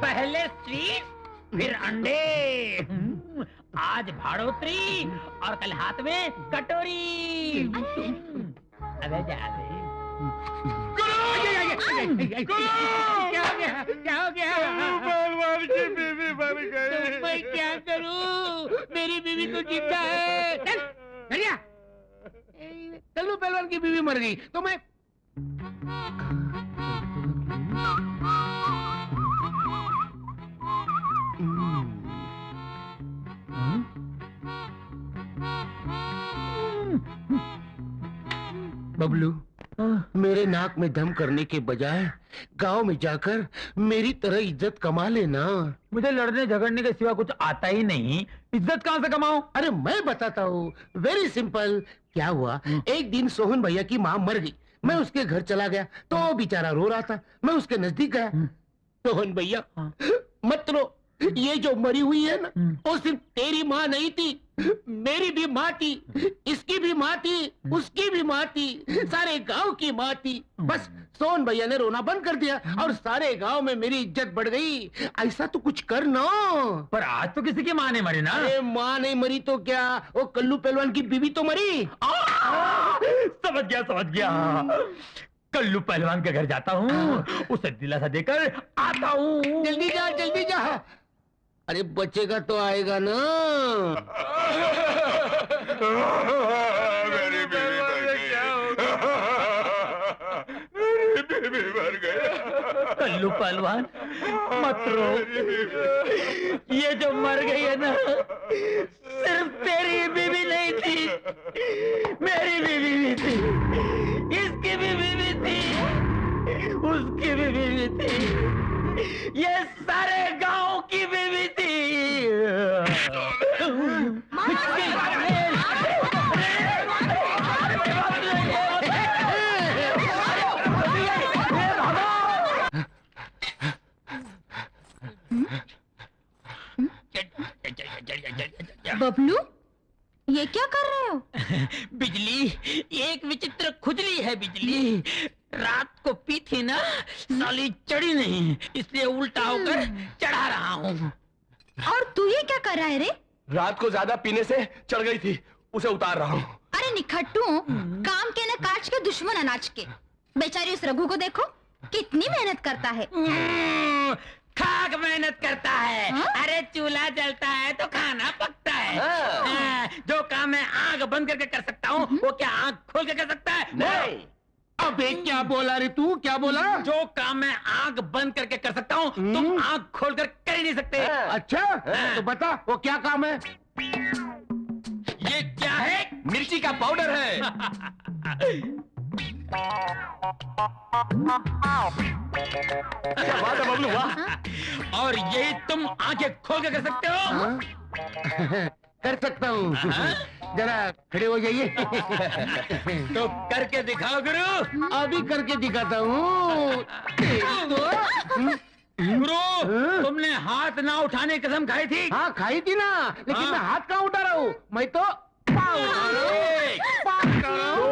पहले स्वीट फिर अंडे, आज भाड़ोत्री और कल हाथ में कटोरी। अबे जा दे। क्या हो गया? क्या हो गया? पहलवान की बीवी मर गई। तो मैं क्या करूं? मेरी बीवी तो जिंदा है। चल चलिया। कल्लू पहलवान की बीवी मर गई तो मैं बबलू, मेरे नाक में दम करने के बजाय गांव में जाकर मेरी तरह इज्जत कमा लेना। मुझे लड़ने झगड़ने के सिवा कुछ आता ही नहीं, इज्जत कहाँ से कमाऊं? अरे मैं बताता हूँ, वेरी सिंपल। क्या हुआ, एक दिन सोहन भैया की माँ मर गई। मैं उसके घर चला गया तो बेचारा रो रहा था। मैं उसके नजदीक गया। सोहन भैया मत रो, ये जो मरी हुई है ना, वो सिर्फ तेरी माँ नहीं थी, मेरी भी माँ थी, इसकी भी माँ थी, उसकी भी माँ थी, सारे गांव की माँ थी। बस सोहन भैया ने रोना बंद कर दिया और सारे गांव में मेरी इज्जत बढ़ गई। ऐसा तो कुछ कर ना। पर आज तो किसी की माँ नहीं मरी ना। अरे माँ नहीं मरी तो क्या, वो कल्लू पहलवान की बीवी तो मरी। समझ गया समझ गया। कल्लू पहलवान के घर जाता हूँ, उसे दिलासा देकर आता हूँ। जल्दी जा जल्दी जा। अरे बचेगा तो आएगा ना। मेरी बीवी मर गई। कल्लू पहलवान मत रो, ये जो मर गई है ना, सिर्फ तेरी बीवी नहीं थी, मेरी बीवी भी थी, इसकी भी बीवी थी, उसकी भी बीवी थी, ये सारे गांव की बीवी थी। बबलू, ये क्या कर रहे हो? बिजली, एक विचित्र खुजली है बिजली। रात को पी थी ना, साली चढ़ी नहीं, इसलिए उल्टा होकर चढ़ा रहा हूँ। और तू ये क्या कर रहा है रे? रात को ज्यादा पीने से चढ़ गई थी, उसे उतार रहा हूँ। अरे निखट्टू, काम के न काज के दुश्मन अनाज के। बेचारी उस रघु को देखो, कितनी मेहनत करता है। खाक मेहनत करता है। हा? अरे चूल्हा जलता है तो खाना पकता है। जो काम मैं आंख बंद करके कर सकता हूँ, वो क्या आंख खोल के कर सकता है? नहीं। अबे क्या बोला रे तू, क्या बोला? जो काम मैं आंख बंद करके कर सकता हूँ, तुम आंख खोलकर कर ही नहीं सकते। अच्छा तो बता वो क्या काम है? ये क्या है? मिर्ची का पाउडर है। क्या बात है बबलू, वाह। और यही तुम आंखें खोल के कर सकते हो? कर सकता हूँ। जरा खड़े हो जाइए। तो करके दिखाओ गुरु। अभी करके दिखाता हूँ। गुरु, तुमने हाथ ना उठाने की कसम खाई थी। हाँ खाई थी ना, लेकिन हाँ। मैं हाथ कहाँ उठा रहा हूँ, मैं तो पाँव उठा रहा हूँ। एक, पाँव उठा रहा हूँ।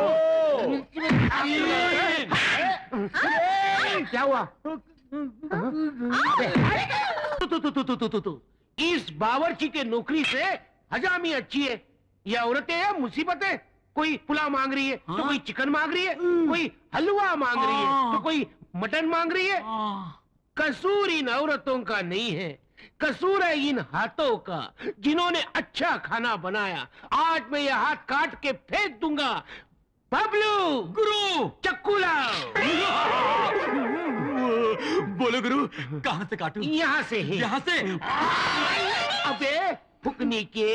क्या हुआ? इस बावर्ची के नौकरी से हजामी अच्छी है। ये औरतें हैं मुसीबतें। कोई पुलाव मांग रही है तो कोई चिकन मांग रही है, कोई हलवा मांग रही है तो कोई मटन मांग रही है। कसूर इन औरतों का नहीं है, कसूर है इन हाथों का, जिन्होंने अच्छा खाना बनाया। आज मैं ये हाथ काट के फेंक दूंगा। बबलू, गुरु, चक्कू लाओ। बोलो गुरु, कहाँ से काटूं? यहाँ से ही। यहाँ से? अबे फुकनी के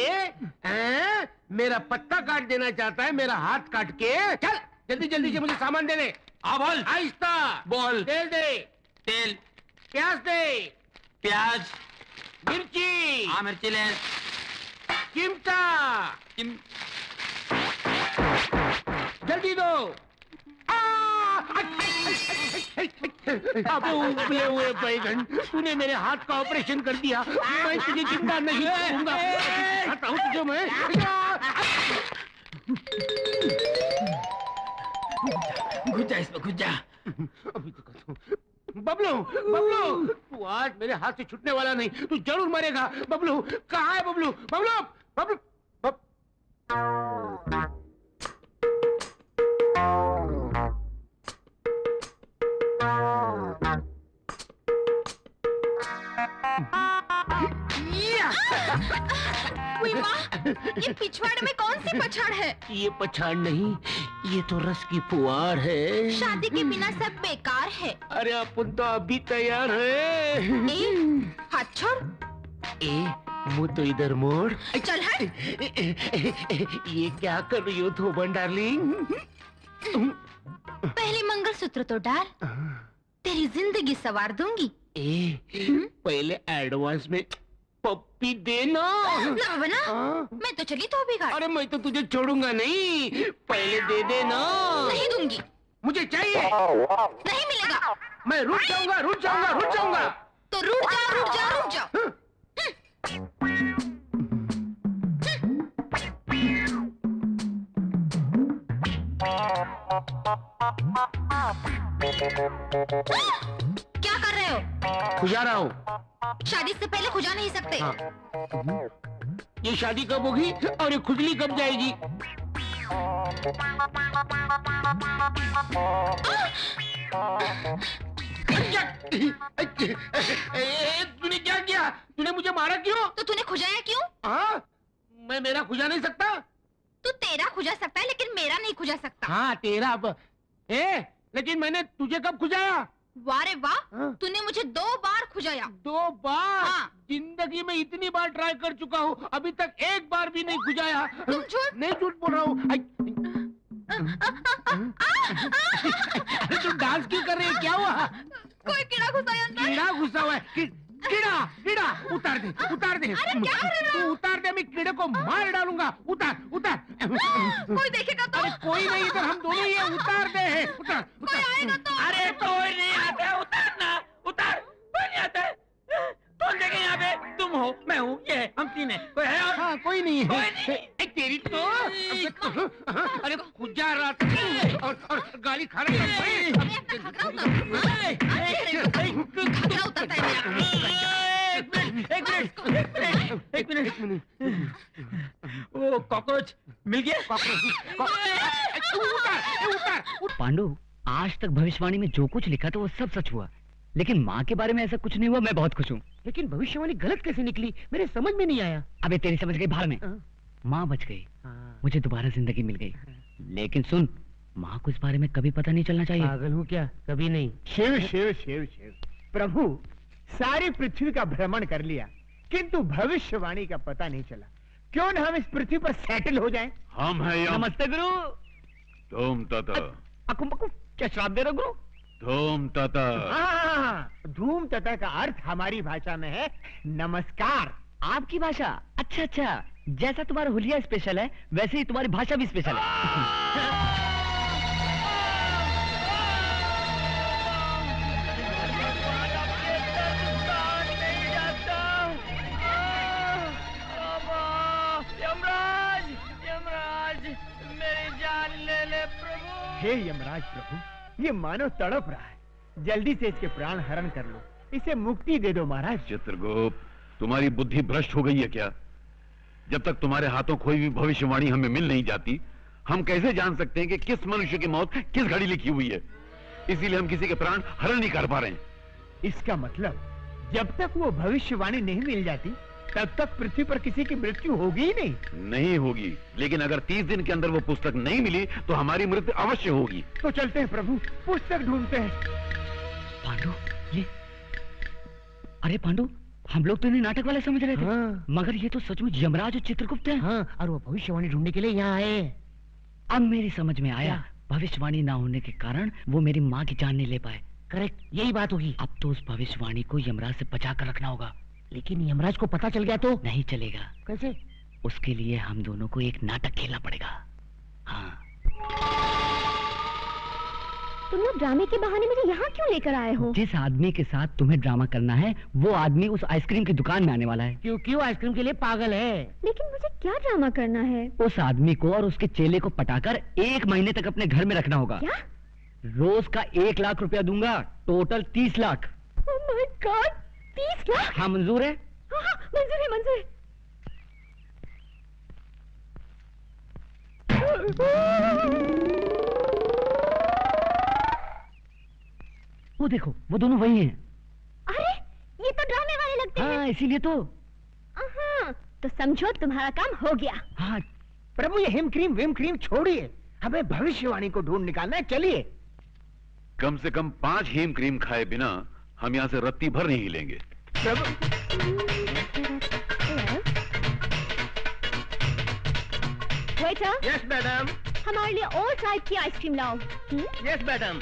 हैं? मेरा पत्ता काट देना चाहता है, मेरा हाथ काट के। चल जल्दी जल्दी से मुझे सामान दे दे। बोल। आहिस्ता बोल। तेल दे, तेल, प्याज दे, प्याज, मिर्ची, हाँ मिर्ची ले, चिमटा, जल्दी दो। अब उबले हुए बैगन, तूने मेरे हाथ का ऑपरेशन कर दिया। मैं तुझे जिंदा नहीं छोड़ूंगा। दिखाता हूँ तुझे मैं। घुस जा इसमें, घुस जा। अभी दिखाता हूँ। बबलू, बबलू, तू आज मेरे हाथ से छूटने वाला नहीं, तू जरूर मरेगा। बबलू, कहाँ है बबलू? बबलू, बबलू, ये पिछवाड़ में कौन सी पछाड़ है? ये पछाड़ नहीं, ये तो रस की फुहार है। शादी के बिना सब बेकार है। अरे अपन तो अभी तैयार है। हाथ छोड़। मुँह तो इधर मोड़। चल हट। ये क्या कर रही हो धोबन डार्लिंग? पहले मंगलसूत्र तो डाल, तेरी जिंदगी संवार दूंगी। पहले एडवांस में पप्पी देना। ना बना, मैं तो चली तो बिगाड़। अरे मैं तो तुझे छोड़ूंगा नहीं, पहले दे देना। नहीं दूंगी। मुझे चाहिए। नहीं मिलेगा। मैं रुक जाऊंगा, रुक जाऊंगा, रुक जाऊंगा। तो रुक जाओ, रुक जाओ, रुक जाओ। क्या कर रहे हो? खुजा रहा हूँ। शादी से पहले खुजा नहीं सकते। ये शादी कब होगी और ये खुजली कब जाएगी? तूने क्या किया? तूने मुझे मारा क्यों? तो तूने खुजाया क्यों? हाँ, मैं मेरा खुजा नहीं सकता। तू तेरा खुजा सकता है लेकिन मेरा नहीं खुजा सकता। हाँ तेरा अब। लेकिन मैंने तुझे कब खुजाया? वाह रे वाह, हाँ? तूने मुझे 2 बार खुजाया। 2 बार? हाँ। जिंदगी में इतनी बार ट्राई कर चुका हूँ, अभी तक एक बार भी नहीं खुजाया। तुम झूठ। नहीं झूठ बोल रहा हूँ। अरे तू डांस क्यों कर रही है? क्या हुआ? कोई कीड़ा घुसा है अंदर। कीड़ा घुसा हुआ है। कीड़ा, कीड़ा, उतार दे, उतार दे। अरे क्या कर रहा है? तू उतार दे, मैं कीड़े को मार डालूंगा। उतार, उतार। कोई देखेगा तो? अरे कोई नहीं, इधर हम दोनों ही हैं। उतार दे, उतार, कोई आएगा तो? अरे कोई नहीं आता, उतारना, उतार। कोई नहीं आता। कौन देखे यहाँ पे? तुम हो, मैं हूँ, ये है, हम 3 हैं। कोई है और? हाँ, कोई नहीं है। कोई नहीं। तेरी तो अरे खुजा रहा था और गाली खा रहा था। घाघरा उतरता है मेरा। एक मिनट। वो कॉकरोच मिल गया? पांडु, आज तक भविष्यवाणी में जो कुछ लिखा था वो सब सच हुआ, लेकिन माँ के बारे में ऐसा कुछ नहीं हुआ। मैं बहुत खुश हूँ। लेकिन भविष्यवाणी गलत कैसे निकली? मेरे समझ में नहीं आया। अबे तेरी समझ गई भाड़ में। माँ बच गई, मुझे दोबारा जिंदगी मिल गई। लेकिन सुन, माँ को इस बारे में कभी पता नहीं चलना चाहिए। पागल हूँ क्या? कभी नहीं। शिव शिव शिव शिव प्रभु, सारी पृथ्वी का भ्रमण कर लिया किंतु भविष्यवाणी का पता नहीं चला। क्यों न हम इस पृथ्वी पर सेटल हो जाएं? हम हैं यम। नमस्ते गुरु। धूम तथा। अकुम बकुम, क्या श्राप दे रहे हो गुरु? धूम तथा। हाँ, धूम तथा का अर्थ हमारी भाषा में है नमस्कार। आपकी भाषा? अच्छा अच्छा, जैसा तुम्हारा हुलिया स्पेशल है वैसे ही तुम्हारी भाषा भी स्पेशल है। हे यमराज प्रभु, ये मानव तड़प रहा है, जल्दी से इसके प्राण हरण कर लो, इसे मुक्ति दे दो महाराज। चित्रगुप्त, तुम्हारी बुद्धि भ्रष्ट हो गई है क्या? जब तक तुम्हारे हाथों कोई भी भविष्यवाणी हमें मिल नहीं जाती, हम कैसे जान सकते हैं कि किस मनुष्य की मौत किस घड़ी लिखी हुई है? इसीलिए हम किसी के प्राण हरण नहीं कर पा रहे हैं। इसका मतलब जब तक वो भविष्यवाणी नहीं मिल जाती तब तक पृथ्वी पर किसी की मृत्यु होगी ही नहीं होगी। लेकिन अगर 30 दिन के अंदर वो पुस्तक नहीं मिली तो हमारी मृत्यु अवश्य होगी। तो चलते हैं प्रभु, पुस्तक ढूंढते हैं। पांडु, ये अरे पांडु, हम लोग तो इन्हें नाटक वाले समझ रहे थे। हाँ। मगर ये तो सचमुच यमराज और चित्रगुप्त हैं। हाँ, और वो भविष्यवाणी ढूंढने के लिए यहाँ आए। अब मेरी समझ में आया, भविष्यवाणी ना होने के कारण वो मेरी माँ की जान नहीं ले पाए। करेक्ट, यही बात होगी। अब तो उस भविष्यवाणी को यमराज से बचा कर रखना होगा। लेकिन यमराज को पता चल गया तो? नहीं चलेगा। कैसे? उसके लिए हम दोनों को एक नाटक खेलना पड़ेगा। हाँ। तुम लोग ड्रामे के बहाने मुझे यहाँ क्यों लेकर आए हो? जिस आदमी के साथ तुम्हें ड्रामा करना है वो आदमी उस आइसक्रीम की दुकान में आने वाला है। क्योंकि वो आइसक्रीम के लिए पागल है। लेकिन मुझे क्या ड्रामा करना है? उस आदमी को और उसके चेले को पटाकर 1 महीने तक अपने घर में रखना होगा। क्या? रोज का 1 लाख रुपया दूंगा, total 30 lakh. Oh my God, 30 lakh? हाँ मंजूर है? हाँ हाँ, मंजूर है, मंजूर है। वो देखो, वो दोनों वही हैं। अरे ये तो ड्रामे वाले लगते हैं। हाँ इसीलिए तो। हाँ, तो समझो तुम्हारा काम हो गया। हाँ प्रभु ये हिम क्रीम विम क्रीम छोड़िए, हमें भविष्यवाणी को ढूंढ निकालना है, चलिए। कम से कम 5 हीम क्रीम खाए बिना हम यहाँ से रत्ती भर नहीं हिलेंगे। प्रभु वेटर, यस मैडम, हमारे लिए और टाइप की आइसक्रीम लाओ। Yes madam.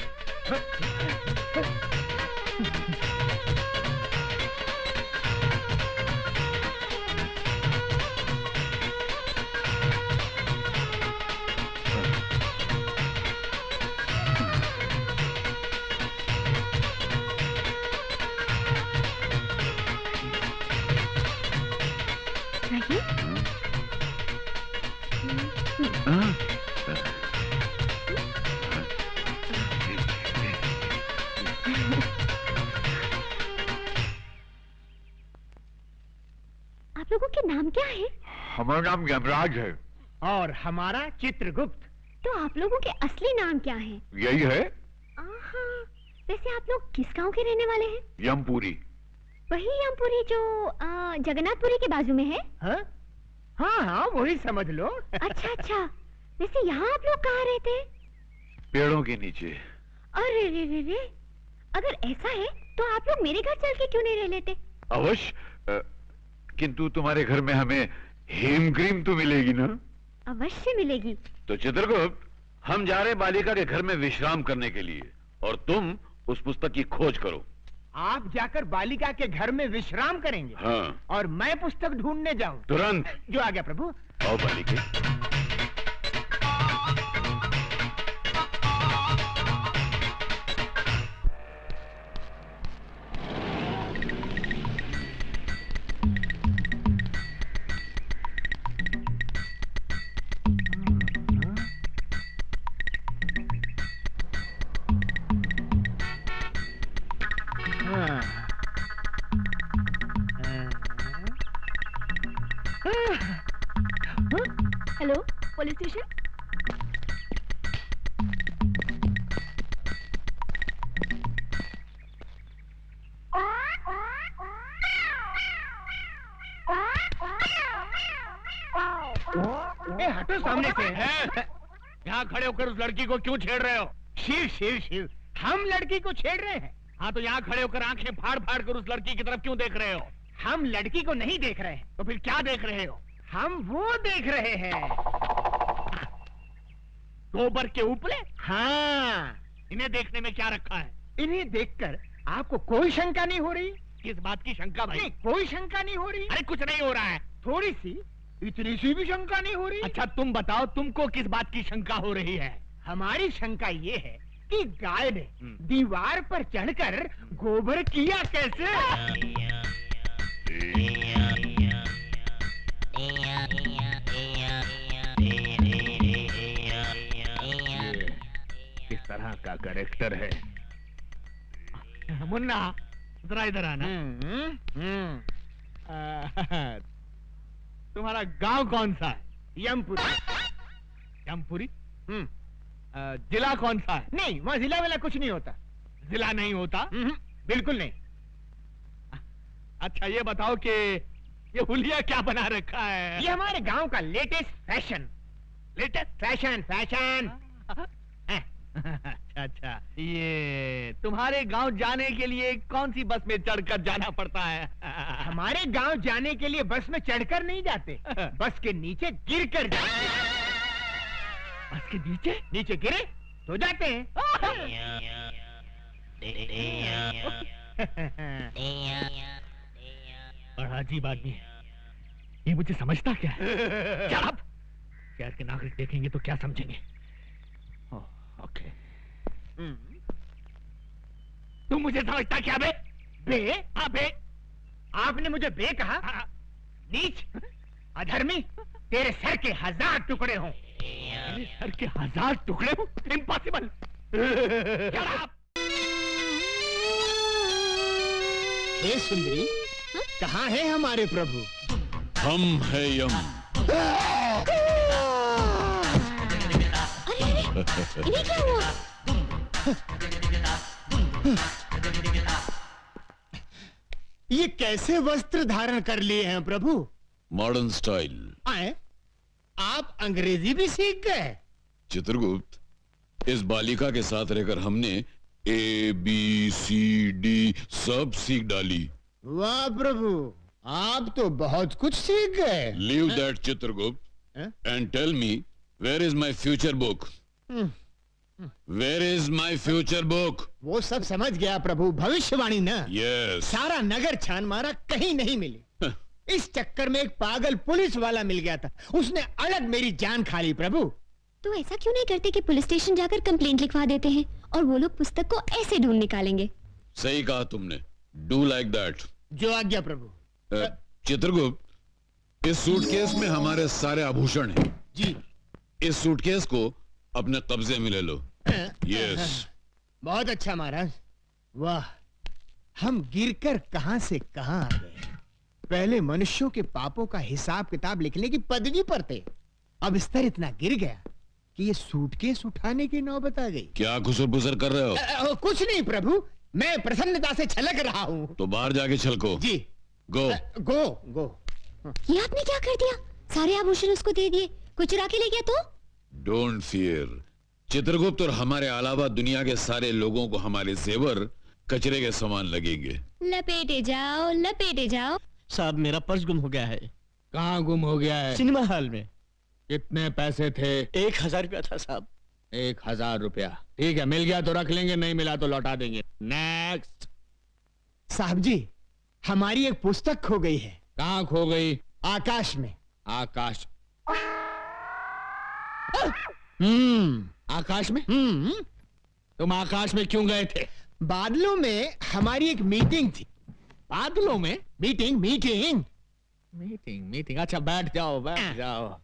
नहीं? हाँ? आप लोगों के नाम क्या है? हमारा नाम यमराज है। और हमारा चित्रगुप्त। तो आप लोगों के असली नाम क्या है? यही है, आहा, वैसे आप लोग किस गांव के रहने वाले हैं? यमपुरी। वही यमपुरी जो जगन्नाथपुरी के बाजू में है? हाँ हाँ हाँ, वही समझ लो। अच्छा अच्छा, वैसे यहाँ आप लोग कहाँ रहते हैं? पेड़ों के नीचे। अरे रे रे रे, अगर ऐसा है तो आप लोग मेरे घर चल के क्यों नहीं रह लेते? अवश्य, किंतु तुम्हारे घर में हमें हेम क्रीम तो मिलेगी ना? अवश्य मिलेगी। तो चित्रगुप्त, हम जा रहे बालिका के घर में विश्राम करने के लिए, और तुम उस पुस्तक की खोज करो। आप जाकर बालिका के घर में विश्राम करेंगे? हाँ। और मैं पुस्तक ढूंढने जाऊं? तुरंत। जो आ गया प्रभु। आओ बालिके। Hello, police station? ए, हटो सामने से। यहाँ खड़े होकर उस लड़की को क्यों छेड़ रहे हो? शिव शिव शिव, हम लड़की को छेड़ रहे हैं? हाँ तो यहाँ खड़े होकर आंखें फाड़ फाड़ कर उस लड़की की तरफ क्यों देख रहे हो? हम लड़की को नहीं देख रहे हैं। तो फिर क्या देख रहे हो? हम वो देख रहे हैं। गोबर के उपले? हाँ, इन्हें देखने में क्या रखा है? इन्हें देखकर आपको कोई शंका नहीं हो रही? किस बात की शंका भाई? नहीं, कोई शंका नहीं हो रही। अरे कुछ नहीं हो रहा है। थोड़ी सी, इतनी सी भी शंका नहीं हो रही। अच्छा तुम बताओ, तुमको किस बात की शंका हो रही है? हमारी शंका ये है कि गाय ने दीवार पर चढ़कर गोबर किया कैसे? किस तरह का कैरेक्टर है? मुन्ना जरा इधर आना। तुम्हारा गांव कौन सा है? यमपुरी। यमपुरी? जिला कौन सा है? नहीं, वहाँ जिला वाला कुछ नहीं होता। जिला नहीं होता? बिल्कुल नहीं। अच्छा ये बताओ कि ये हुलिया क्या बना रखा है? ये हमारे गांव का latest fashion. Latest fashion fashion. अच्छा अच्छा, ये तुम्हारे गांव जाने के लिए कौन सी बस में चढ़कर जाना पड़ता है? हमारे गांव जाने के लिए बस में चढ़कर नहीं जाते, बस के नीचे गिर कर जाते। बस के नीचे? नीचे गिरे तो जाते हैं। बड़ा अजीब आदमी है ये, मुझे समझता क्या है? शराब! शहर के नागरिक देखेंगे तो क्या समझेंगे? ओके। तुम मुझे समझता क्या बे? बे? हाँ बे। आपने मुझे बे कहा? नीच, अधर्मी, तेरे सर के 1000 टुकड़े हों। मेरे सर के 1000 टुकड़े हो? इम्पॉसिबल। हे सुंदरी, कहाँ है हमारे प्रभु? हम है यम। इन्हें क्या हुआ? ये कैसे वस्त्र धारण कर लिए हैं प्रभु? Modern style. आए? आप अंग्रेजी भी सीख गए? चित्रगुप्त, इस बालिका के साथ रहकर हमने ABCD सब सीख डाली। वाह प्रभु, आप तो बहुत कुछ सीख गए। Leave that Chitragupta and tell me, where is my future book? Where is my future book? वो सब समझ गया प्रभु, भविष्यवाणी ना। यस। सारा नगर छान मारा, कहीं नहीं मिली। इस चक्कर में एक पागल पुलिस वाला मिल गया था, उसने अलग मेरी जान खा ली प्रभु। तो ऐसा क्यों नहीं करते कि पुलिस स्टेशन जाकर कंप्लेंट लिखवा देते हैं और वो लोग पुस्तक को ऐसे ढूंढ निकालेंगे। सही कहा तुमने, डू लाइक दैट। जो आज्ञा प्रभु। चित्रगुप्त, इस सूटकेस में हमारे सारे आभूषण हैं। जी। इस सूटकेस को अपने कब्जे में ले लो। यस। बहुत अच्छा महाराज। वाह, हम गिरकर कहां से कहां आ गए। पहले मनुष्यों के पापों का हिसाब किताब लिखने की पदवी पर थे, अब स्तर इतना गिर गया कि ये सूटकेस उठाने की नौबत आ गई। क्या खुसर पुसर कर रहे हो? कुछ नहीं प्रभु, मैं प्रसन्नता से छलक रहा हूँ। तो बाहर जाके छलको। जी। गो गो गो। ये आपने क्या कर दिया? सारे आभूषण उसको दे दिए, कोई चुरा के ले गया तो? डोंट फियर चित्रगुप्त, और हमारे अलावा दुनिया के सारे लोगों को हमारे जेवर कचरे के समान लगेंगे। लपेटे जाओ, लपेटे जाओ। साहब, मेरा पर्स गुम हो गया है। कहाँ गुम हो गया है? सिनेमा हॉल में। कितने पैसे थे? 1000 रुपया था साहब। 1000 रुपया, ठीक है, मिल गया तो रख लेंगे, नहीं मिला तो लौटा देंगे। नेक्स्ट। साहब जी, हमारी एक पुस्तक खो गई है। कहाँ खो गई? आकाश में। आकाश? आकाश में? तुम आकाश में क्यों गए थे? बादलों में हमारी एक मीटिंग थी। बादलों में? Meeting meeting meeting meeting. अच्छा, बैठ जाओ, बैठ जाओ।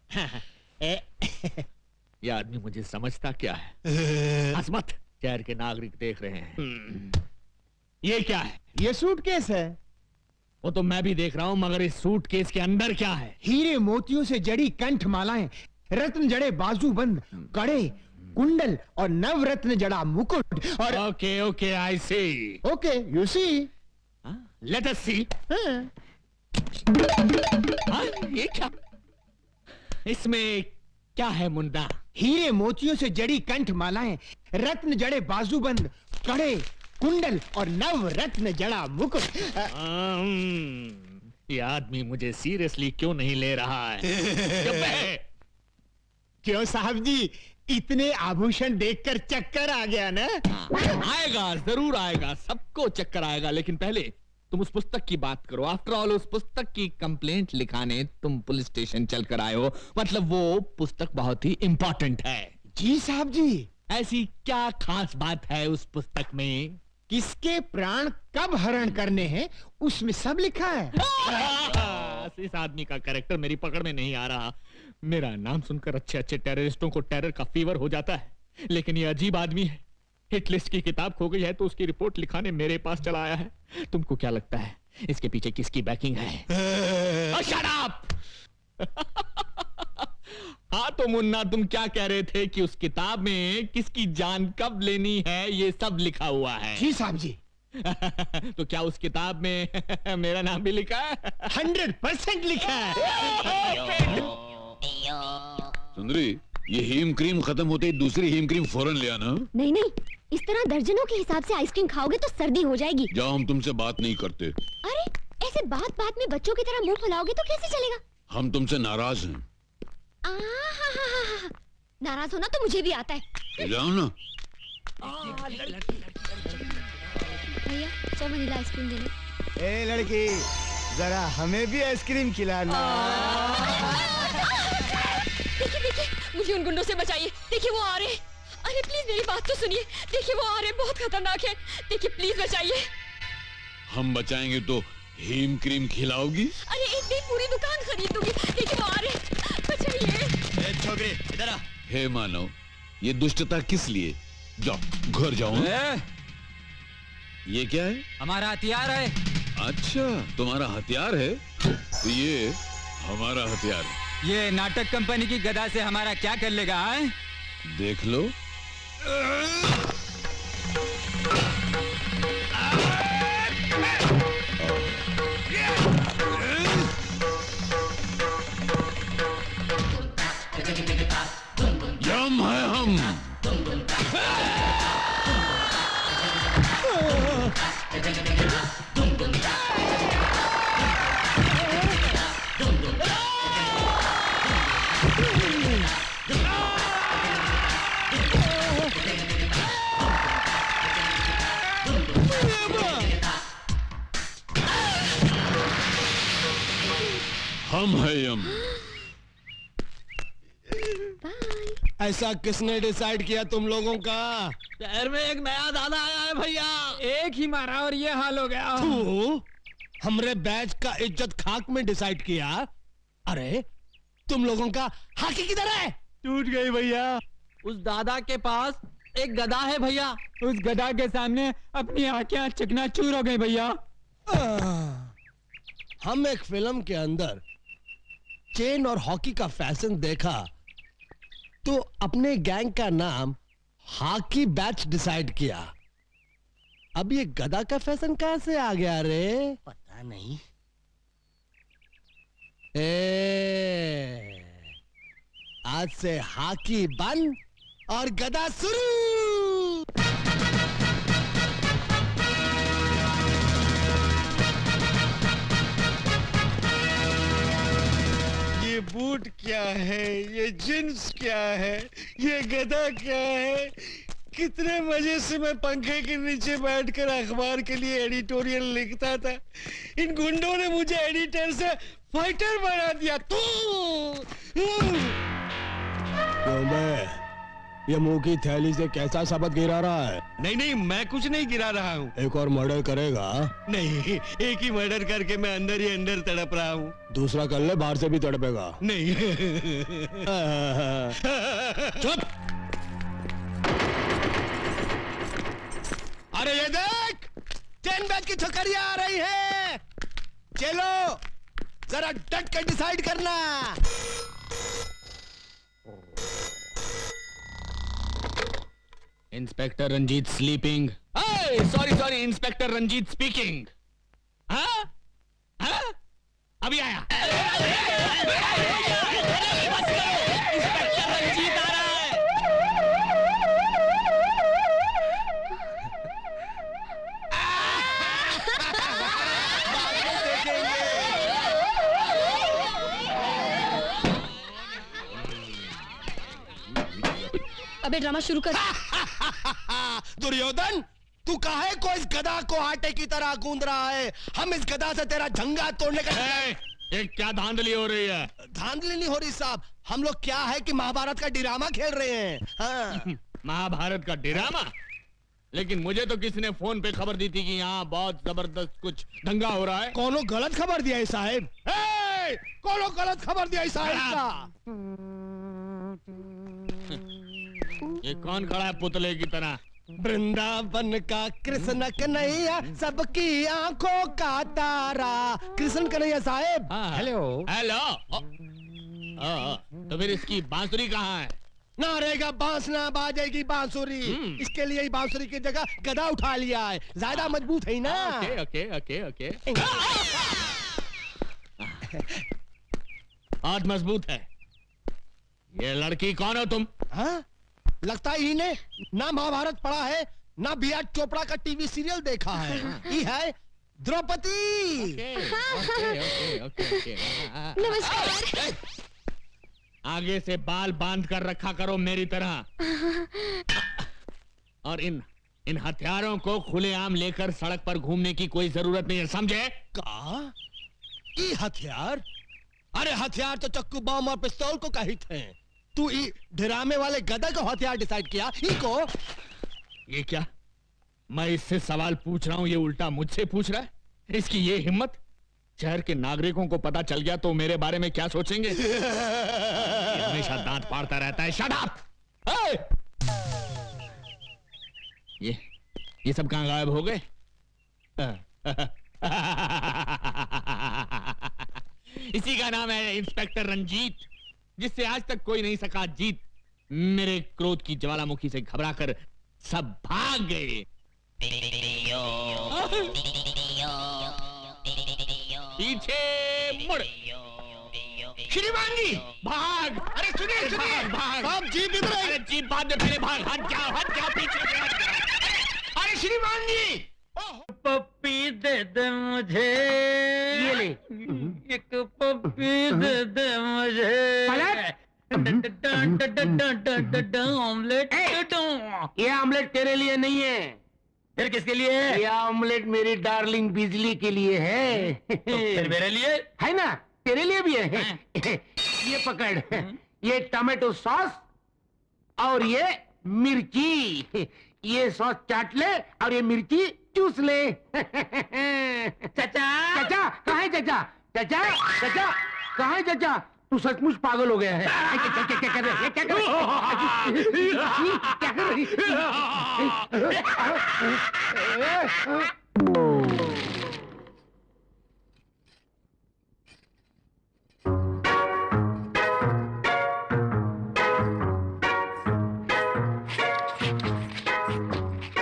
ये आदमी मुझे समझता क्या है? हसमत, शहर के नागरिक देख रहे हैं। ये क्या है? ये सूटकेस है। वो तो मैं भी देख रहा हूँ, मगर इस सूटकेस के अंदर क्या है? हीरे मोतियों से जड़ी कंठ मालाएं, रत्न जड़े बाजूबंद, कड़े, कुंडल और नवरत्न जड़ा मुकुट और। Okay okay, I see. Okay, you see. Let us see. ये क्या? इसमें क्या है मुंडा? हीरे मोतियों से जड़ी कंठ मालाएं, रत्न जड़े बाजूबंद, कड़े, कुंडल और नवरत्न जड़ा मुकुट। ये आदमी मुझे सीरियसली क्यों नहीं ले रहा है? क्यों साहब जी, इतने आभूषण देखकर चक्कर आ गया ना? आएगा, जरूर आएगा, सबको चक्कर आएगा, लेकिन पहले तुम उस पुस्तक की बात करो। आफ्टर ऑल, उस पुस्तक की कंप्लेंट लिखाने तुम पुलिस स्टेशन चलकर आए हो, मतलब वो पुस्तक बहुत ही इंपॉर्टेंट है। जी साहब जी। ऐसी क्या खास बात है उस पुस्तक में? किसके प्राण कब हरण करने हैं, उसमें सब लिखा है। इस आदमी का कैरेक्टर मेरी पकड़ में नहीं आ रहा। मेरा नाम सुनकर अच्छे अच्छे टेररिस्टों को टेरर का फीवर हो जाता है, लेकिन ये अजीब आदमी है। हिट लिस्ट की किताब खो गई है तो उसकी रिपोर्ट लिखाने मेरे पास चला आया है। तुमको क्या लगता है इसके पीछे किसकी बैकिंग है? Shut up! हाँ तो मुन्ना, तुम क्या कह रहे थे कि उस किताब में किसकी जान कब लेनी है ये सब लिखा हुआ है? जी साहब जी। तो क्या उस किताब में मेरा नाम भी लिखा है? 100% लिखा है। सुंदरी, ये हीम क्रीम खत्म होते ही दूसरी हीम क्रीम फौरन ले आना। नहीं नहीं, इस तरह दर्जनों के हिसाब से आइसक्रीम खाओगे तो सर्दी हो जाएगी। जाओ, हम तुमसे बात नहीं करते। अरे, ऐसे बात बात में बच्चों की तरह मुंह फुलाओगे तो कैसे चलेगा? हम तुमसे नाराज हैं। नाराज होना तो मुझे भी आता है। तो जाओ ना। भैया, 100 वनीला आइसक्रीम देना। ए लड़की, जरा हमें भी आइसक्रीम खिलाना। देखिए देखिए, मुझे उन गुंडों से बचाइए। देखिए वो आ रहे हैं। अरे प्लीज मेरी बात तो सुनिए। देखिए वो आ रहे हैं, बहुत खतरनाक है। देखिए प्लीज बचाइए। हम बचाएंगे तो हीम क्रीम खिलाओगी? अरे एक दिन पूरी दुकान खरीद दूंगी। देखिए वो आ रहे हैं, बचाइए। छोकरी इधर आ। हे मानव, ये दुष्टता किस लिए? जाओ घर जाओ। ये क्या है? हमारा हथियार है। अच्छा, तुम्हारा हथियार है तो ये हमारा हथियार है। ये नाटक कंपनी की गदा से हमारा क्या कर लेगा? है? देख लो। यम है हम। हम है यम। ऐसा किसने डिसाइड किया तुम लोगों का? शहर में एक नया दादा आया है भैया, एक ही मारा और ये हाल हो गया। तू हमरे बैच का इज्जत खाक में डिसाइड किया। अरे तुम लोगों का हाकी किधर है? टूट गई भैया। उस दादा के पास एक गदा है भैया, उस गदा के सामने अपनी आंखें चकनाचूर हो गई भैया। हम एक फिल्म के अंदर चेन और हॉकी का फैशन देखा तो अपने गैंग का नाम हॉकी बैच डिसाइड किया। अब ये गदा का फैशन कहां से आ गया रे? पता नहीं। आज से हॉकी बंद और गदा शुरू। ये बूट क्या है, ये जींस क्या है, ये गदा क्या है? कितने मजे से मैं पंखे के नीचे बैठकर अखबार के लिए एडिटोरियल लिखता था। इन गुंडों ने मुझे एडिटर से फाइटर बना दिया। ये मुंह की थैली से कैसा शब्द गिरा रहा है? नहीं नहीं, मैं कुछ नहीं गिरा रहा हूँ। एक और मर्डर करेगा? नहीं, एक ही मर्डर करके मैं अंदर ही अंदर तड़प रहा हूँ। दूसरा कर ले, बाहर से भी तड़पेगा। नहीं। चुप। अरे ये देख, चेन बैच की छोकरियां आ रही है। चलो जरा डट कर डिसाइड करना। Inspector Ranjit sleeping. Sorry inspector Ranjit speaking. हाँ? अभी आया। इंस्पेक्टर रंजीत आ रहा है। अबे ड्रामा शुरू कर। दुर्योधन, तू काहे को इस गदा को आटे की तरह गूंद रहा है? हम इस गदा से तेरा झंगा तोड़ने का। ये क्या धांधली हो रही है? धांधली नहीं हो रही साहब, हम लोग क्या है कि महाभारत का ड्रामा खेल रहे हैं। हाँ। महाभारत का ड्रामा? लेकिन मुझे तो किसी ने फोन पे खबर दी थी कि यहाँ बहुत जबरदस्त कुछ दंगा हो रहा है। कोनो गलत खबर दिया है साहब। कोनो गलत खबर दिया है साहब। ये कौन खड़ा है पुतले की तरह? वृंदावन का कृष्ण कन्हैया, सबकी आंखों का तारा। कृष्ण कन्हैया साहब। Hello hello. तो फिर इसकी बांसुरी कहाँ है? ना रहेगा बांस ना बाजेगी बांसुरी। इसके लिए ही बांसुरी की जगह गदा उठा लिया है, ज्यादा मजबूत है ना। Okay okay okay okay. बहुत मजबूत है। ये लड़की कौन हो तुम? हाँ? लगता ही ने ना महाभारत पढ़ा है, ना बी.आर. चोपड़ा का टीवी सीरियल देखा है। ये है द्रौपदी। नमस्कार। आगे से बाल बांध कर रखा करो मेरी तरह। और इन हथियारों को खुलेआम लेकर सड़क पर घूमने की कोई जरूरत नहीं है, समझे? का? ये हथियार? अरे हथियार तो चक्कू बम और पिस्तौल को कहित हैं। तू ड्रामे वाले गदा को हथियार डिसाइड किया? इको? ये क्या? मैं इससे सवाल पूछ रहा हूं, ये उल्टा मुझसे पूछ रहा है। इसकी ये हिम्मत! शहर के नागरिकों को पता चल गया तो मेरे बारे में क्या सोचेंगे? हमेशा दांत फाड़ता रहता है। Shut up! ये सब कहाँ गायब हो गए? इसी का नाम है इंस्पेक्टर रंजीत, जिससे आज तक कोई नहीं सका जीत। मेरे क्रोध की ज्वालामुखी से घबराकर सब भाग गए। पीछे मुड़। श्रीमान जी भाग! अरे सुनिए सुनिए, भाग भाग! जीप इधर है। अरे जीप बाद में, पहले भाग। हट जाओ पीछे से हट जाओ। अरे श्रीमान जी, पप्पी दे दे मुझे, ये ले। एक पप्पी दे दे मुझे। ऑमलेट। ये ऑमलेट तेरे लिए नहीं है। फिर किसके लिए है? ये ऑमलेट मेरी डार्लिंग बिजली के लिए है। तो फिर मेरे लिए है ना? तेरे लिए भी है। ये पकड़, ये टमाटो सॉस और ये मिर्ची। ये सॉस चाट ले और ये मिर्ची चूस ले। चाचा चाचा कहाँ है? चाचा चाचा चाचा कहाँ है? चाचा तू सचमुच पागल हो गया है। क्या कर रहे? क्या कर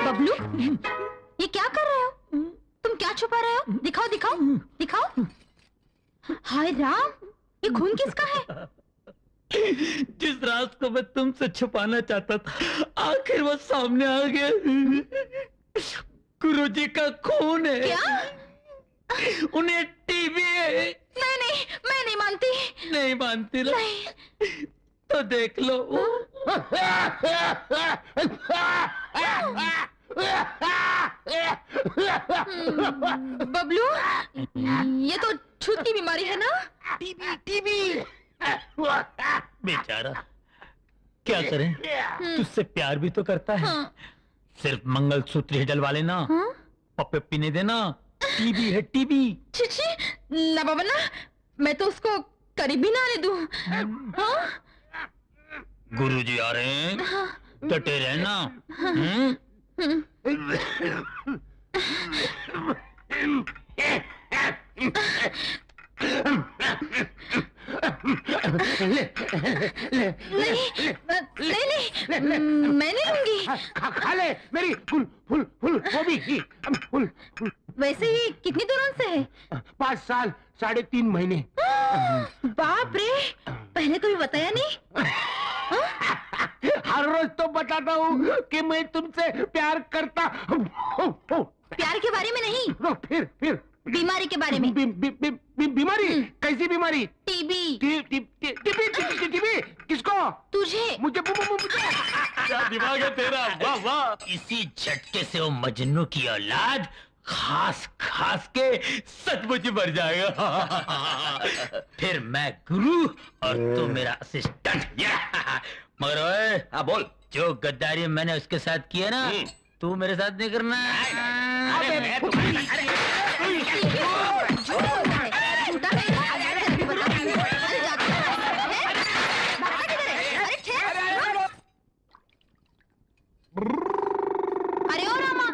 बबलू, ये क्या कर रहे हो? तुम क्या छुपा रहे हो? दिखाओ दिखाओ दिखाओ। हाय राम, ये खून किसका है? जिस राज को मैं तुमसे छुपाना चाहता था, आखिर वो सामने आ गया। गुरुजी का खून है। क्या? उन्हें टीबी है। मैं नहीं मानती। नहीं मानती ना? नहीं। तो देख लो। बबलू, ये तो छूत की बीमारी है ना? TB TB. बेचारा, क्या करें? तुझसे प्यार भी तो करता है। हाँ। सिर्फ मंगलसूत्र ही डलवा लेना। हाँ? पप्पे पीने देना। टीबी है टीबी। छी ना बाबा ना, मैं तो उसको करीब भी ना आने दूं। हाँ? गुरुजी आ रहे हैं, हाँ। डटे रहना। नहीं, मैं नहीं लूंगी। खा ले मेरी फुल फुल फुल वो भी फुल। वैसे ही कितनी दूर से है? 5 साल 3.5 महीने। बाप रे, पहले कभी बताया नहीं। हर रोज तो बताता हूँ कि मैं तुमसे प्यार करता हूँ। प्यार के बारे में नहीं, फिर बीमारी के बारे में। बीमारी? कैसी बीमारी? टीबी। टीबी किसको? तुझे। मुझे। क्या दिमाग है तेरा? वाह वाह। इसी झटके से वो मजनू की औलाद खास के सचमुच मर जाएगा। फिर मैं गुरु और तू मेरा असिस्टेंट। मगर ओए, हाँ बोल। जो गद्दारी मैंने उसके साथ की है ना, तू मेरे साथ नहीं करना। अरे ओ रामा,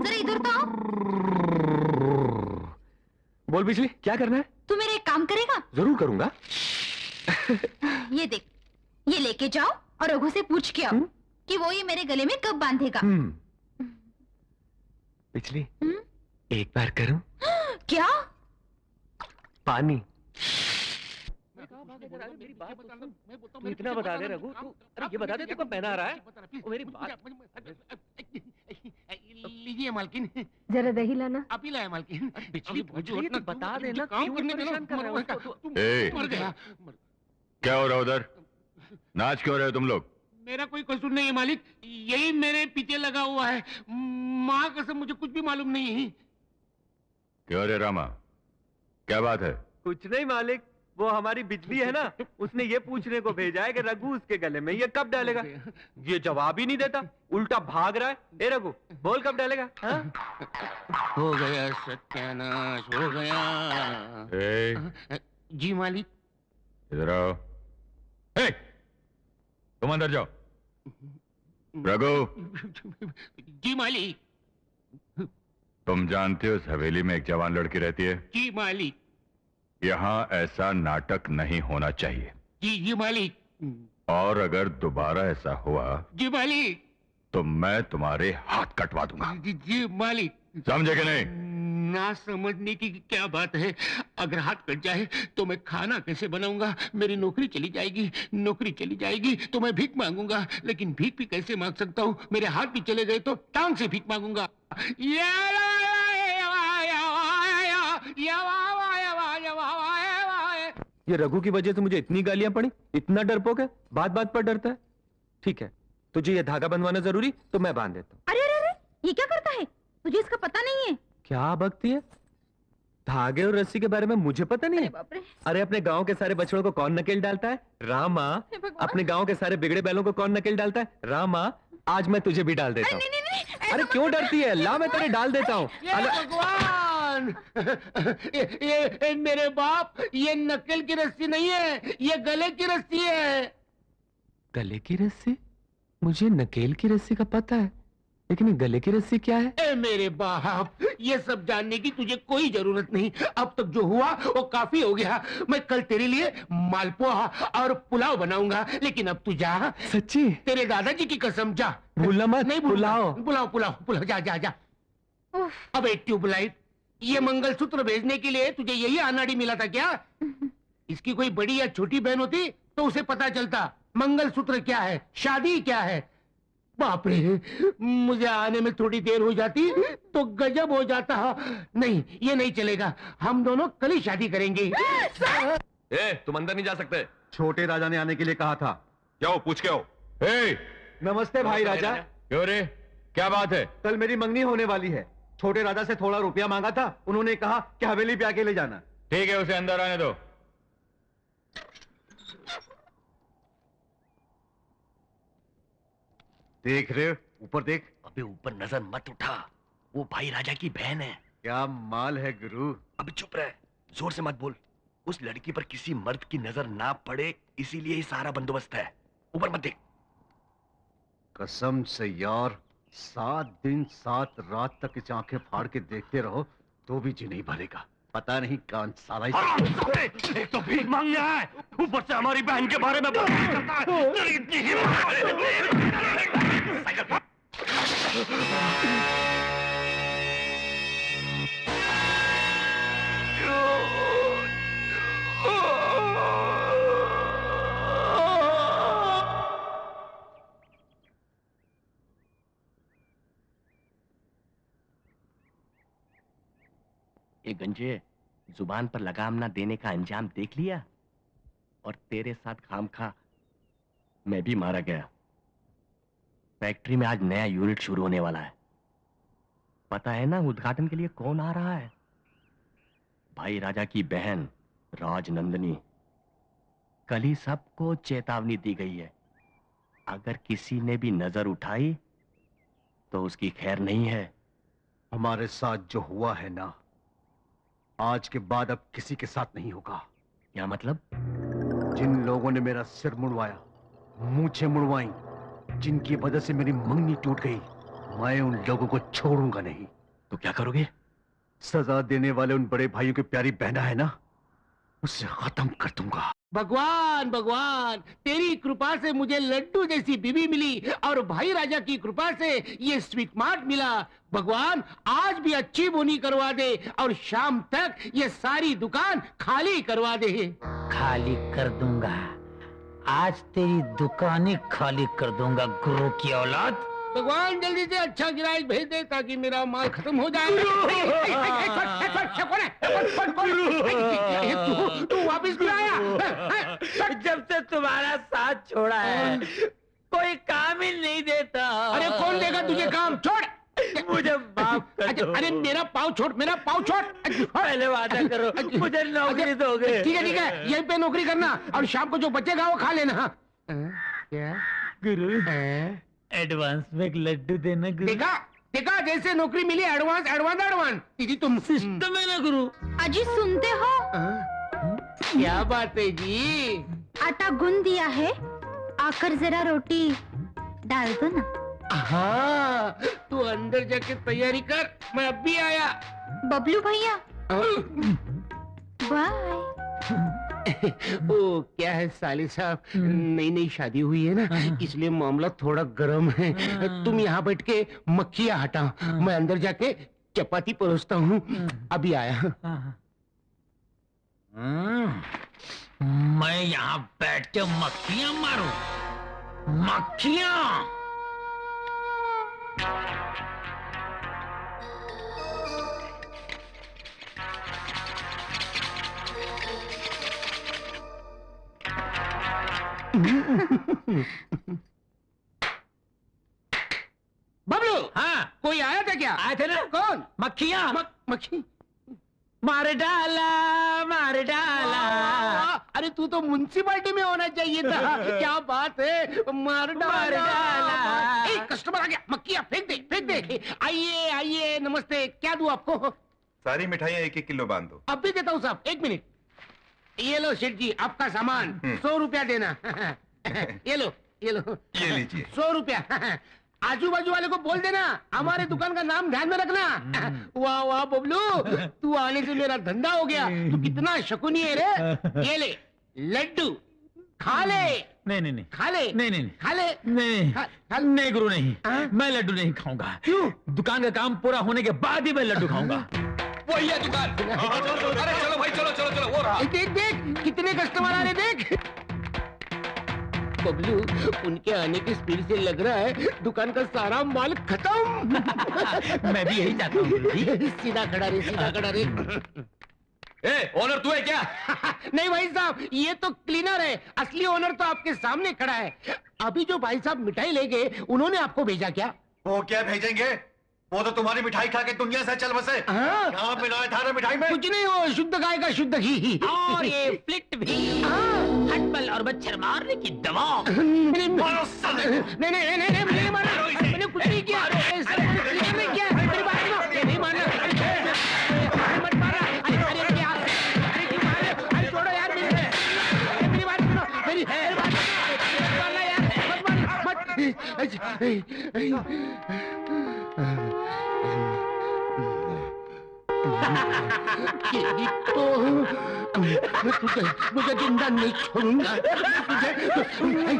जरा इधर तो आओ। बोल बिजली, क्या करना है? तू मेरा एक काम करेगा? जरूर करूंगा। ये देख, ये लेके जाओ और रघु से पूछ के आओ कि वो ये मेरे गले में कब बांधेगा। बिजली, एक बार करूं? क्या? पानी। मेरी बात तू इतना बता दे रघु, तू अरे ये बता दे तू कब पहना आ रहा है? मेरी बात। लीजिए मालकिन। जरा दही लाना। आप ही लाए मालकिन। बिजली तो बता देना, क्यों परेशान कर रहा है उसको? मर गया। क्या हो रहा है उधर? नाच क्यों रहे हो तुम लोग? मेरा कोई कसूर नहीं है मालिक, यही मेरे पीछे लगा हुआ है। माँ कसम मुझे कुछ भी मालूम नहीं है। क्यों रे रामा, क्या बात है? कुछ नहीं मालिक, वो हमारी बिजली है ना, उसने ये पूछने को भेजा है कि रघु उसके गले में ये कब डालेगा। ये जवाब ही नहीं देता, उल्टा भाग रहा है। ए रघु, बोल कब डालेगा? हो गया सत्यानाश, हो गया। जी मालिक। इधर आओ। तुम अंदर जाओ। रघु। जी जी मालिक। तुम जानते हो इस हवेली में एक जवान लड़की रहती है? जी मालिक। यहाँ ऐसा नाटक नहीं होना चाहिए। जी मालिक। और अगर दोबारा ऐसा हुआ जी मालिक। तो मैं तुम्हारे हाथ कटवा दूंगा। जी मालिक। समझे कि नहीं? ना समझने की क्या बात है। अगर हाथ कट जाए तो मैं खाना कैसे बनाऊंगा? मेरी नौकरी चली जाएगी। नौकरी चली जाएगी तो मैं भीख मांगूंगा, लेकिन भीख भी कैसे मांग सकता हूँ? मेरे हाथ भी चले गए तो टांग से भीख मांगूंगा। ये रघु की वजह से मुझे इतनी गालियां पड़ी, इतना डरपोक है, बात बात पर डरता है। ठीक है, तुझे ये धागा बंधवाना जरूरी तो मैं बांध देता हूँ। अरे अरे अरे, ये क्या करता है? तुझे इसका पता नहीं है? क्या बकती है? धागे और रस्सी के बारे में मुझे पता नहीं है? अरे अपने गांव के सारे बछड़ों को कौन नकेल डालता है? रामा। अपने गांव के सारे बिगड़े बैलों को कौन नकेल डालता है? रामा। आज मैं तुझे भी डाल देता हूँ। अरे क्यों डरती है? ला मैं तेरे डाल देता हूँ। भगवान, ये मेरे बाप, ये नकेल की रस्सी नहीं है, ये गले की रस्सी है। गले की रस्सी? मुझे नकेल की रस्सी का पता है, लेकिन ये गले की रस्सी क्या है? ए मेरे बाप, ये सब जानने की तुझे कोई जरूरत नहीं। अब तक जो हुआ वो काफी हो गया। मैं कल तेरे लिए मालपुआ और पुलाव बनाऊंगा, लेकिन अब तू जा। सच्ची? तेरे दादाजी की कसम, जा। भूलना मत। नहीं पुलाव पुलाव पुलाव पुलाव, जा जा जा। अब एक ट्यूबलाइट, ये मंगलसूत्र भेजने के लिए तुझे यही अनाड़ी मिला था क्या? इसकी कोई बड़ी या छोटी बहन होती तो उसे पता चलता मंगलसूत्र क्या है, शादी क्या है। बाप रे, मुझे आने में थोड़ी देर हो जाती तो गजब हो जाता। नहीं, ये नहीं चलेगा। हम दोनों कल ही शादी करेंगे। तुम अंदर नहीं जा सकते। छोटे राजा ने आने के लिए कहा था। क्या हो, पूछ के हो। नमस्ते भाई राजा। क्यों रे, क्या बात है? कल मेरी मंगनी होने वाली है। छोटे राजा से थोड़ा रुपया मांगा था, उन्होंने कहा कि हवेली पे आके ले जाना। ठीक है, उसे अंदर आने दो। देख रहे हो, ऊपर देख। अबे ऊपर नजर मत उठा, वो भाई राजा की बहन है। क्या माल है गुरु। अबे चुप रहे, जोर से मत बोल। उस लड़की पर किसी मर्द की नजर ना पड़े, इसीलिए ये सारा बंदोबस्त है। ऊपर मत देख। कसम से यार, 7 दिन 7 रात तक इस आंखें फाड़ के देखते रहो तो भी जी नहीं भरेगा। पता नहीं कौन साला एक तो भीख मांगने है, ऊपर से हमारी बहन के बारे में करता है। तेरी इतनी हिम्मत। ये गंजे, जुबान पर लगाम ना देने का अंजाम देख लिया, और तेरे साथ खामखा मैं भी मारा गया। फैक्ट्री में आज नया यूनिट शुरू होने वाला है। पता है ना उद्घाटन के लिए कौन आ रहा है? भाई राजा की बहन राजनंदिनी। कल ही सबको चेतावनी दी गई है, अगर किसी ने भी नजर उठाई तो उसकी खैर नहीं है। हमारे साथ जो हुआ है ना, आज के बाद अब किसी के साथ नहीं होगा। क्या मतलब? जिन लोगों ने मेरा सिर मुड़वाया, मूंछें मुड़वाई, जिनकी वजह से मेरी मंगनी टूट गई, मैं उन लोगों को छोड़ूंगा नहीं। तो क्या करोगे? सजा देने वाले उन बड़े भाइयों की प्यारी बहना है ना, उसे खत्म कर दूंगा। भगवान भगवान, तेरी कृपा से मुझे लड्डू जैसी बीवी मिली और भाई राजा की कृपा से ये स्वीट मार्ट मिला। भगवान, आज भी अच्छी बोनी करवा दे और शाम तक ये सारी दुकान खाली करवा दे। खाली कर दूंगा, आज तेरी दुकानें खाली कर दूंगा गुरु की औलाद। भगवान जल्दी से अच्छा गिराज भेज दे ताकि मेरा माल खत्म हो जाए। तू वापिस क्यों आया? जब से तुम्हारा साथ छोड़ा है कोई काम ही नहीं देता। अरे कौन देगा तुझे काम? छोड़ मुझे माफ कर दो। अरे मेरा पाँव छोड़, मेरा पाँव छोड़। पहले वादा करो मुझे नौकरी दोगे। ठीक है, यहीं पे नौकरी करना और शाम को जो बचेगा वो खा लेना। क्या गुरु? एडवांस में एक लड्डू देना गुरु। देखा देखा, जैसे नौकरी मिली एडवांस एडवांस एडवांस। दीदी तुम सिस्टम है ना गुरु। अजी सुनते हो? क्या बात है जी? आटा गूंद दिया है, आकर जरा रोटी डाल दो ना। हाँ, तू अंदर जाके तैयारी कर, मैं अब भी आया। बबलू भैया बाय। ओ क्या है साले साहब, नई नई शादी हुई है ना, इसलिए मामला थोड़ा गर्म है। तुम यहाँ बैठ के मक्खियाँ हटाओ, मैं अंदर जाके चपाती परोसता हूँ, अभी आया। मैं यहाँ बैठ के मक्खियाँ मारूं, मक्खियाँ। बबलू, हाँ कोई आया था क्या? आए थे ना। कौन? मक्खियाँ। मक्खी मार डाला, मार डाला। अरे तू तो म्युनिसिपालिटी में होना चाहिए था। क्या बात है, मार डाला। ए, कस्टमर आ गया, मक्खियाँ फेंक दे, फेंक दे। आइए आइए, नमस्ते, क्या दूं आपको? सारी मिठाइयाँ 1-1 किलो बांध दो। अब भी देता हूँ साहब, 1 मिनट। ये लो सेठ जी, आपका सामान 100 रुपया देना। ये लो, ये लो, ये लीजिए। 100 रुपया। आजू बाजू वाले को बोल देना, हमारे दुकान का नाम ध्यान में रखना। वाह वाह बबलू, तू आने से मेरा धंधा हो गया। तू कितना शकुनी है रे। ये ले लड्डू, खा ले। नहीं नहीं नहीं, खा ले। नहीं नहीं खा ले। नहीं नहीं गुरु, नहीं, मैं लड्डू नहीं खाऊंगा। क्यों? दुकान का काम पूरा होने के बाद ही मैं लड्डू खाऊंगा। वही है दुकान। अरे चलो भाई, चलो चलो चलो, वो रहा। देख देख कितने कस्टमर आ रहे, देख। बबलू, उनके आने की स्पीड से लग रहा है दुकान का सारा माल खत्म। मैं भी यही चाहता हूँ। सीधा खड़ा रे, सीधा खड़ा रे। ए, ओनर तू है क्या? नहीं भाई साहब, ये तो क्लीनर है, असली ओनर तो आपके सामने खड़ा है। अभी जो भाई साहब मिठाई ले गए, उन्होंने आपको भेजा क्या? वो क्या भेजेंगे? वो तो तुम्हारी मिठाई खा के दुनिया से चल बसे। यहाँ मिलाया था ना मिठाई में? कुछ नहीं, वो शुद्ध गाय का शुद्ध घी। और ये फ्लिट भी, हटबल और मच्छर मारने की दवा। नहीं नहीं नहीं नहीं, मैंने मारा, मैंने कुछ नहीं किया। नहीं किया, मेरी बात सुनो, नहीं मारना। मत मारा। अरे क्या, अरे क्यों मार रहे हो? अरे छोड़ो यार, मेरी बात सुनो, मेरी बात सुनो यार, मत तो मैं तुझे जिंदा नहीं छोड़ूंगा। तुझे